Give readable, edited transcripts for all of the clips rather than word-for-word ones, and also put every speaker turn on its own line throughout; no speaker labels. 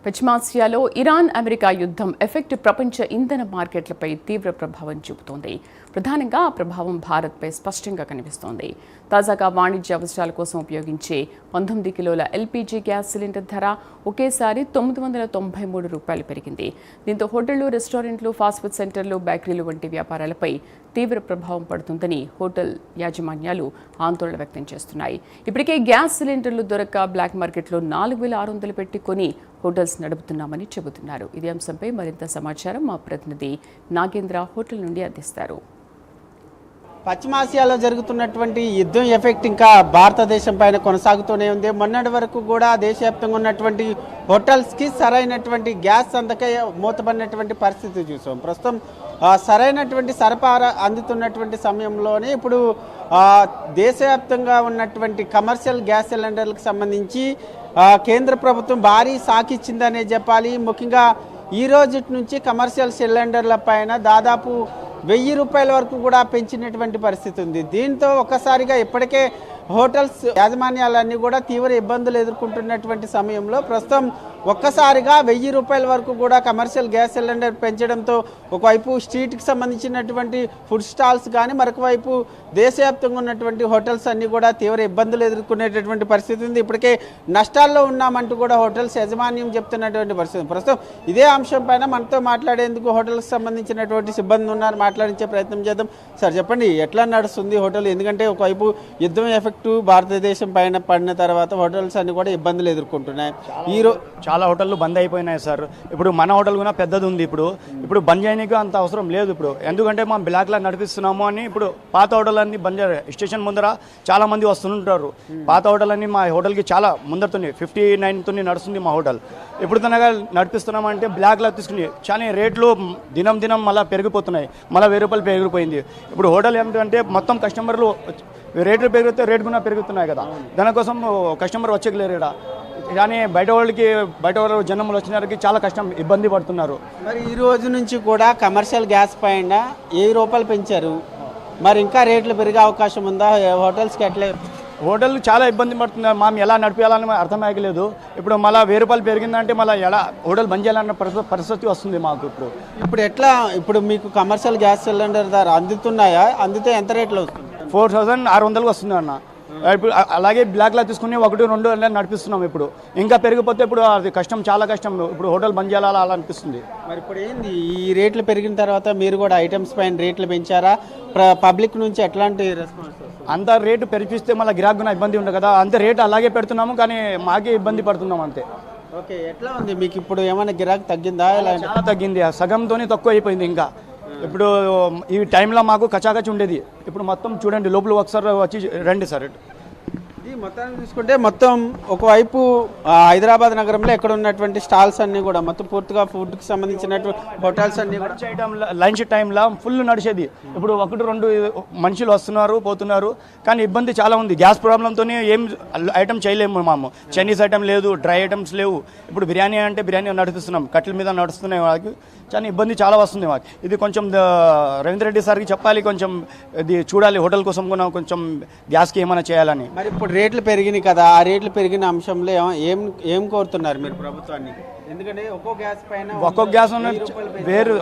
పశ్చిమాసియాలో Iran America యుద్ధం effect ప్రపంచ ఇంధన మార్కెట్లపై తీవ్ర ప్రభావం చూపుతోంది. ప్రధానంగా ఆ ప్రభావం భారత్పై స్పష్టంగా కనిపిస్తోంది. తాజాగా వాణిజ్య అవసరాల కోసం ఉపయోగించే 19 కిలోల ఎల్పీజీ గ్యాస్ సిలిండర్ ధర ఒకేసారి ₹993 పెరిగింది. దీంతో హోటళ్లు, రెస్టారెంట్లు, ఫాస్ట్ ఫుడ్ సెంటర్లు, బేకరీలు వంటి వ్యాపారాలపై తీవ్ర ప్రభావం పడుతుందని హోటల్ యాజమాన్యాలు ఆందోళన వ్యక్తం చేస్తున్నాయి. ఇప్పటికే గ్యాస్ సిలిండర్లు దొరక్క బ్లాక్ మార్కెట్లో 4,600 పెట్టి కొని హోటల్స్ నడుపుతున్నామని చెబుతున్నారు. ఇదే అంశంపై మరింత సమాచారం మా ప్రతినిధి నాగేంద్ర హోటల్ నుండి అందిస్తారు.
పశ్చిమాసియాలో జరుగుతున్నటువంటి యుద్ధం ఎఫెక్ట్ ఇంకా భారతదేశం పైన కొనసాగుతూనే ఉంది. మొన్నటి వరకు కూడా దేశవ్యాప్తంగా ఉన్నటువంటి హోటల్స్కి సరైనటువంటి గ్యాస్ అందకే మూతపడినటువంటి పరిస్థితి చూసాం. ప్రస్తుతం సరైనటువంటి సరఫరా అందుతున్నటువంటి సమయంలోనే ఇప్పుడు దేశవ్యాప్తంగా ఉన్నటువంటి కమర్షియల్ గ్యాస్ సిలిండర్లకు సంబంధించి కేంద్ర ప్రభుత్వం భారీ సాకిచ్చిందనే చెప్పాలి. ముఖ్యంగా ఈ రోజు నుంచి కమర్షియల్ సిలిండర్ల పైన దాదాపు ₹1000 వరకు కూడా పెంచినటువంటి పరిస్థితి ఉంది. దీంతో ఒక్కసారిగా ఇప్పటికే హోటల్స్ యాజమాన్యాలన్నీ కూడా తీవ్ర ఇబ్బందులు ఎదుర్కొంటున్నటువంటి సమయంలో ప్రస్తుతం ఒక్కసారిగా ₹1000 వరకు కూడా కమర్షియల్ గ్యాస్ సిలిండర్ పెంచడంతో ఒకవైపు స్ట్రీట్కి సంబంధించినటువంటి ఫుడ్ స్టాల్స్ కానీ మరొక వైపు దేశవ్యాప్తంగా ఉన్నటువంటి హోటల్స్ అన్నీ కూడా తీవ్ర ఇబ్బందులు ఎదుర్కొనేటటువంటి పరిస్థితి ఉంది. ఇప్పటికే నష్టాల్లో ఉన్నామంటూ కూడా హోటల్స్ యాజమాన్యం చెప్తున్నటువంటి పరిస్థితి. ప్రస్తుతం ఇదే అంశం పైన మనతో మాట్లాడేందుకు హోటల్కి సంబంధించినటువంటి సిబ్బంది ఉన్నారు, మాట్లాడించే ప్రయత్నం చేద్దాం. సార్ చెప్పండి, ఎట్లా నడుస్తుంది హోటల్? ఎందుకంటే ఒకవైపు యుద్ధం ఎఫెక్ట్ భారతదేశం పైన పడిన తర్వాత హోటల్స్ అన్ని కూడా ఇబ్బందులు ఎదుర్కొంటున్నాయి.
చాలా హోటళ్ళు బంద్ అయిపోయినాయి సార్. ఇప్పుడు మన హోటల్ కూడా పెద్దది ఉంది. ఇప్పుడు బంద్ చేయడానికి అంత అవసరం లేదు. ఇప్పుడు ఎందుకంటే మనం బ్లాక్లో నడిపిస్తున్నాము అని ఇప్పుడు పాత హోటల్ అన్ని బంద్ స్టేషన్ ముందర చాలా మంది వస్తుంటారు. పాత హోటల్ అన్ని మా హోటల్కి చాలా ముందరతోనే 59తో నడుస్తుంది మా హోటల్. ఇప్పుడు తనగా నడిపిస్తున్నామంటే బ్లాక్లో తీసుకుని చాలా రేట్లు దినం దినం మళ్ళీ పెరిగిపోతున్నాయి. మళ్ళీ ₹1000 పెరిగిపోయింది. ఇప్పుడు హోటల్ ఏమిటంటే మొత్తం కస్టమర్లు రేట్లు పెరిగితే రేట్ కూడా పెరుగుతున్నాయి కదా, దానికోసం కస్టమర్ వచ్చేయలేరు ఇక్కడ. కానీ బయట వాళ్ళు జనములు వచ్చిన వారికి చాలా కష్టం, ఇబ్బంది పడుతున్నారు.
మరి ఈ రోజు నుంచి కూడా కమర్షియల్ గ్యాస్ పైన ₹1000 పెంచారు. మరి ఇంకా రేట్లు పెరిగే అవకాశం ఉందా? హోటల్స్కి ఎట్లే
హోటల్ చాలా ఇబ్బంది పడుతున్నారు. మేము ఎలా నడిపేయాలని అర్థమయ్యలేదు. ఇప్పుడు మళ్ళీ ₹1000 పెరిగిందంటే మళ్ళీ ఎలా హోటల్ బంద్ చేయాలన్న పరిస్థితి వస్తుంది మాకు.
ఇప్పుడు ఎట్లా? ఇప్పుడు మీకు కమర్షియల్ గ్యాస్ సిలిండర్ ధర అందుతున్నాయా? అందితే ఎంత రేట్లో వస్తుంది?
4600 వస్తుంది అన్న. ఇప్పుడు అలాగే బ్లాక్లో తీసుకుని 1-2 నడిపిస్తున్నాం. ఇప్పుడు ఇంకా పెరిగిపోతే ఇప్పుడు అది కష్టం, చాలా కష్టం. ఇప్పుడు హోటల్ బంద్ చేయాలా అలా అనిపిస్తుంది.
మరి ఇప్పుడు ఏంది ఈ రేట్లు పెరిగిన తర్వాత మీరు కూడా ఐటమ్స్ పైన రేట్లు పెంచారా? పబ్లిక్ నుంచి ఎట్లాంటి రెస్పాన్స్?
అంత రేటు పెరిపిస్తే మళ్ళీ గిరాకున ఇబ్బంది ఉంటుంది కదా, అంత రేటు అలాగే పెడుతున్నాము కానీ మాకే ఇబ్బంది పడుతున్నాం అంతే.
ఓకే, ఎట్లా ఉంది మీకు ఇప్పుడు? ఏమైనా గిరాకు తగ్గిందా?
చాలా తగ్గింది, సగంతోనే తక్కువ అయిపోయింది. ఇంకా ఇప్పుడు ఈ టైంలో మాకు కచాకచి ఉండేది. ఇప్పుడు మొత్తం చూడండి, లోపల ఒకసారి వచ్చి రండి సార్.
ఈ మొత్తాన్ని చూసుకుంటే మొత్తం ఒకవైపు హైదరాబాద్ నగరంలో ఎక్కడ ఉన్నటువంటి స్టాల్స్ అన్నీ కూడా మొత్తం పూర్తిగా ఫుడ్కి సంబంధించినటువంటి హోటల్స్ అన్నీ కూడా
లంచ్ టైంలో ఫుల్ నడిచేది. ఇప్పుడు 1-2 మనుషులు వస్తున్నారు పోతున్నారు కానీ ఇబ్బంది చాలా ఉంది. గ్యాస్ ప్రాబ్లంతో ఏం ఐటమ్ చేయలేము. మేము చైనీస్ ఐటమ్ లేదు, డ్రై ఐటమ్స్ లేవు. ఇప్పుడు బిర్యానీ అంటే బిర్యానీ నడిపిస్తున్నాం, కట్టెల మీద నడుస్తున్నాయి. వాళ్ళకి చాలా ఇబ్బంది చాలా వస్తుంది మాకు. ఇది కొంచెం రవీంద్ర రెడ్డి సార్కి చెప్పాలి, కొంచెం ఇది చూడాలి. హోటల్ కోసం కూడా కొంచెం గ్యాస్కి ఏమైనా చేయాలని.
మరి ఇప్పుడు రేట్లు పెరిగినాయి కదా, ఆ రేట్లు పెరిగిన అంశంలో ఏం కోరుతున్నారు మీరు ప్రభుత్వాన్ని? ఎందుకంటే
ఒక్కొక్క గ్యాస్ వేరు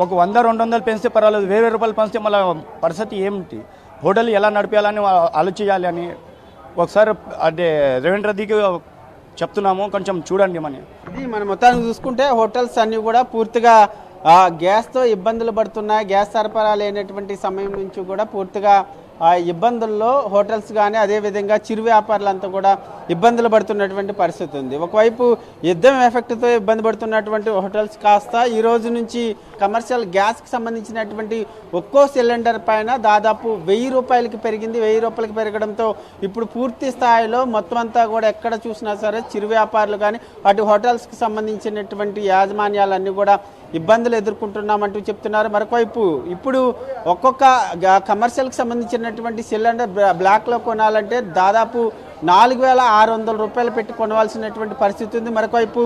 ఒక 100-200 పెంచితే పర్వాలేదు, ₹1000 పెంచితే మళ్ళీ పరిస్థితి ఏమిటి? హోటల్ ఎలా నడిపేయాలని ఆలోచించాలి అని ఒకసారి అంటే రవీంద్ర రెడ్డికి చెప్తున్నాము, కొంచెం చూడండి మని.
ఇది మనం మొత్తానికి చూసుకుంటే హోటల్స్ అన్నీ కూడా పూర్తిగా గ్యాస్తో ఇబ్బందులు పడుతున్నాయి. గ్యాస్ సరఫరా లేనటువంటి సమయం నుంచి కూడా పూర్తిగా ఇబ్బందుల్లో హోటల్స్ కానీ అదేవిధంగా చిరు వ్యాపారులంతా కూడా ఇబ్బందులు పడుతున్నటువంటి పరిస్థితి ఉంది. ఒకవైపు యుద్ధం ఎఫెక్ట్తో ఇబ్బంది పడుతున్నటువంటి హోటల్స్ కాస్త ఈ రోజు నుంచి కమర్షియల్ గ్యాస్కి సంబంధించినటువంటి ఒక్కో సిలిండర్ పైన దాదాపు ₹1000 పెరిగింది. ₹1000 పెరగడంతో ఇప్పుడు పూర్తి స్థాయిలో మొత్తం అంతా కూడా ఎక్కడ చూసినా సరే చిరు వ్యాపారులు కానీ అటు హోటల్స్కి సంబంధించినటువంటి యాజమాన్యాలన్నీ కూడా ఇబ్బందులు ఎదుర్కొంటున్నామంటూ చెప్తున్నారు. మరొకవైపు ఇప్పుడు ఒక్కొక్క కమర్షియల్కి సంబంధించినటువంటి సిలిండర్ బ్లాక్లో కొనాలంటే దాదాపు ₹4600 పెట్టి కొనవలసినటువంటి పరిస్థితి ఉంది. మరొకవైపు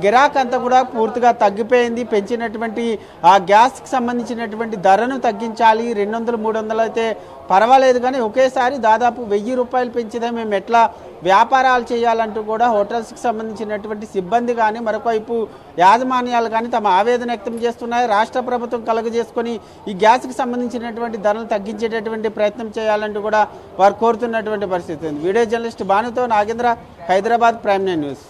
గిరాక్ అంతా కూడా పూర్తిగా తగ్గిపోయింది. పెంచినటువంటి ఆ గ్యాస్కి సంబంధించినటువంటి ధరను తగ్గించాలి, 200-300 అయితే పర్వాలేదు, కానీ ఒకేసారి దాదాపు 1000 రూపాయలు పెంచితే మేము ఎట్లా వ్యాపారాలు చేయాలంటూ కూడా హోటల్స్కి సంబంధించినటువంటి సిబ్బంది కానీ మరొకవైపు యాజమాన్యాలు కానీ తమ ఆవేదన వ్యక్తం చేస్తున్నాయి. రాష్ట్ర ప్రభుత్వం కలుగజేసుకొని ఈ గ్యాస్కి సంబంధించినటువంటి ధరలు తగ్గించేటటువంటి ప్రయత్నం చేయాలంటూ కూడా వారు కోరుతున్నటువంటి పరిస్థితి ఉంది. వీడియో జర్నలిస్ట్ భానుతో నాగేంద్ర, హైదరాబాద్, ప్రైమ్9 న్యూస్.